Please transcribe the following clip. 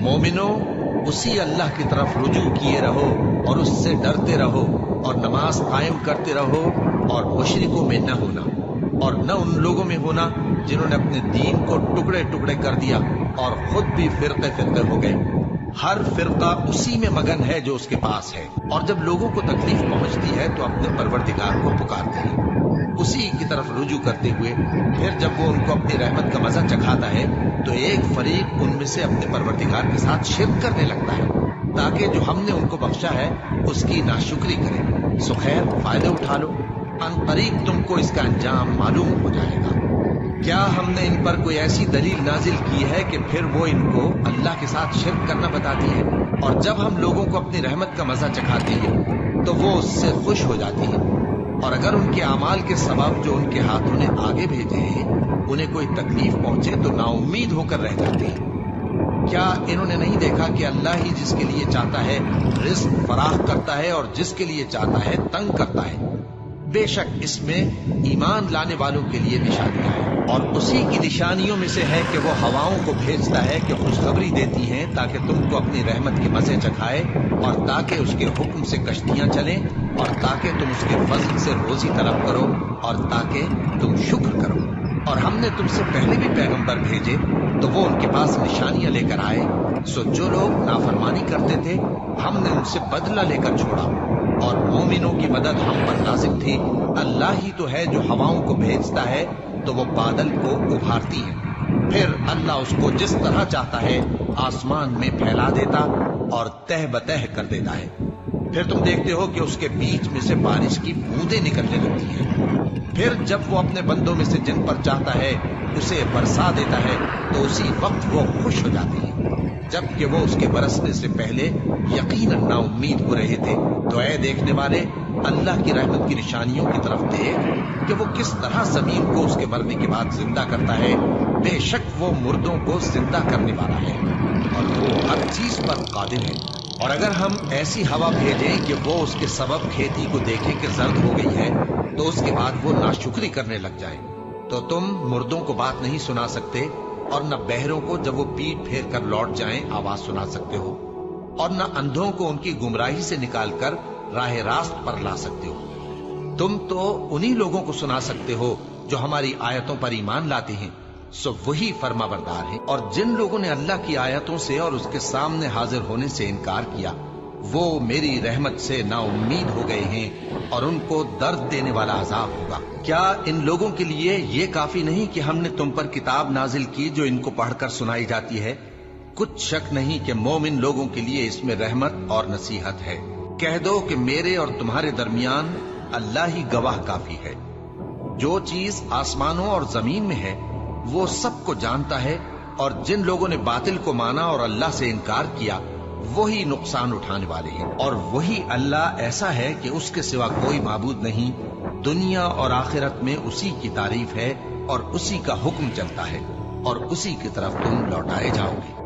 مومنو اسی اللہ کی طرف رجوع کیے رہو اور اس سے ڈرتے رہو اور نماز قائم کرتے رہو اور مشرکوں میں نہ ہونا اور نہ ان لوگوں میں ہونا جنہوں نے اپنے دین کو ٹکڑے ٹکڑے کر دیا اور خود بھی فرقے فرقے ہو گئے۔ ہر فرقہ اسی میں مگن ہے جو اس کے پاس ہے، اور جب لوگوں کو تکلیف پہنچتی ہے تو اپنے پروردگار کو پکارتے ہیں اسی کی طرف رجوع کرتے ہوئے۔ پھر جب وہ ان کو اپنی رحمت کا مزہ چکھاتا ہے تو ایک فریق ان میں سے اپنے پروردگار کے ساتھ شرک کرنے لگتا ہے تاکہ جو ہم نے ان کو بخشا ہے اس کی ناشکری کریں۔ سو خیر، فائدے اٹھا لو، ان قریب تم کو اس کا انجام معلوم ہو جائے گا۔ کیا ہم نے ان پر کوئی ایسی دلیل نازل کی ہے کہ پھر وہ ان کو اللہ کے ساتھ شرک کرنا بتاتی ہے؟ اور جب ہم لوگوں کو اپنی رحمت کا مزہ چکھاتے ہیں تو وہ اس سے خوش ہو جاتی ہیں، اور اگر ان کے اعمال کے سبب جو ان کے ہاتھوں نے آگے بھیجے ہیں انہیں کوئی تکلیف پہنچے تو نا امید ہو کر رہ جاتے ہیں۔ کیا انہوں نے نہیں دیکھا کہ اللہ ہی جس کے لیے چاہتا ہے رزق فراخ کرتا ہے اور جس کے لیے چاہتا ہے تنگ کرتا ہے؟ بے شک اس میں ایمان لانے والوں کے لیے نشانیاں ہیں، اور اسی کی نشانیوں میں سے ہے کہ وہ ہواؤں کو بھیجتا ہے کہ خوشخبری دیتی ہیں تاکہ تم کو اپنی رحمت کے مزے چکھائے، اور تاکہ اس کے حکم سے کشتیاں چلیں، اور تاکہ تم اس کے فضل سے روزی طلب کرو، اور تاکہ تم شکر کرو۔ اور ہم نے تم سے پہلے بھی پیغمبر بھیجے تو وہ ان کے پاس نشانیاں لے کر آئے، سو جو لوگ نافرمانی کرتے تھے ہم نے ان سے بدلہ لے کر چھوڑا، اور مومنوں کی مدد ہم پر لازم تھی۔ اللہ ہی تو ہے جو ہواؤں کو بھیجتا ہے تو وہ بادل کو ابھارتی ہے، پھر اللہ اس کو جس طرح چاہتا ہے آسمان میں پھیلا دیتا اور تہ بتہ کر دیتا ہے۔ پھر تم دیکھتے ہو کہ اس کے بیچ میں سے بارش کی بوندیں نکلنے لگتی ہیں، پھر جب وہ اپنے بندوں میں سے جن پر چاہتا ہے اسے برسا دیتا ہے تو اسی وقت وہ خوش ہو جاتے ہیں، جبکہ وہ اس کے برسنے سے پہلے یقیناً نا امید ہو رہے تھے۔ تو اے دیکھنے والے، اللہ کی رحمت کی نشانیوں کی طرف دیکھ کہ وہ کس طرح زمین کو اس کے مرنے کے بعد زندہ کرتا ہے۔ بے شک وہ مردوں کو زندہ کرنے والا ہے اور وہ ہر چیز پر قادر ہے۔ اور اگر ہم ایسی ہوا بھیجیں کہ وہ اس کے سبب کھیتی کو دیکھے کہ زرد ہو گئی ہے تو اس کے بعد وہ ناشکری کرنے لگ جائے، تو تم مردوں کو بات نہیں سنا سکتے، اور نہ بہروں کو جب وہ پیٹ پھیر کر لوٹ جائیں آواز سنا سکتے ہو، اور نہ اندھوں کو ان کی گمراہی سے نکال کر راہ راست پر لا سکتے ہو۔ تم تو انہی لوگوں کو سنا سکتے ہو جو ہماری آیتوں پر ایمان لاتے ہیں، سو وہی فرما بردار ہیں۔ اور جن لوگوں نے اللہ کی آیتوں سے اور اس کے سامنے حاضر ہونے سے انکار کیا وہ میری رحمت سے نا امید ہو گئے ہیں، اور ان کو درد دینے والا عذاب ہوگا۔ کیا ان لوگوں کے لیے یہ کافی نہیں کہ ہم نے تم پر کتاب نازل کی جو ان کو پڑھ کر سنائی جاتی ہے؟ کچھ شک نہیں کہ مومن لوگوں کے لیے اس میں رحمت اور نصیحت ہے۔ کہہ دو کہ میرے اور تمہارے درمیان اللہ ہی گواہ کافی ہے۔ جو چیز آسمانوں اور زمین میں ہے وہ سب کو جانتا ہے، اور جن لوگوں نے باطل کو مانا اور اللہ سے انکار کیا وہی نقصان اٹھانے والے ہیں۔ اور وہی اللہ ایسا ہے کہ اس کے سوا کوئی معبود نہیں، دنیا اور آخرت میں اسی کی تعریف ہے اور اسی کا حکم چلتا ہے، اور اسی کی طرف تم لوٹائے جاؤ گے۔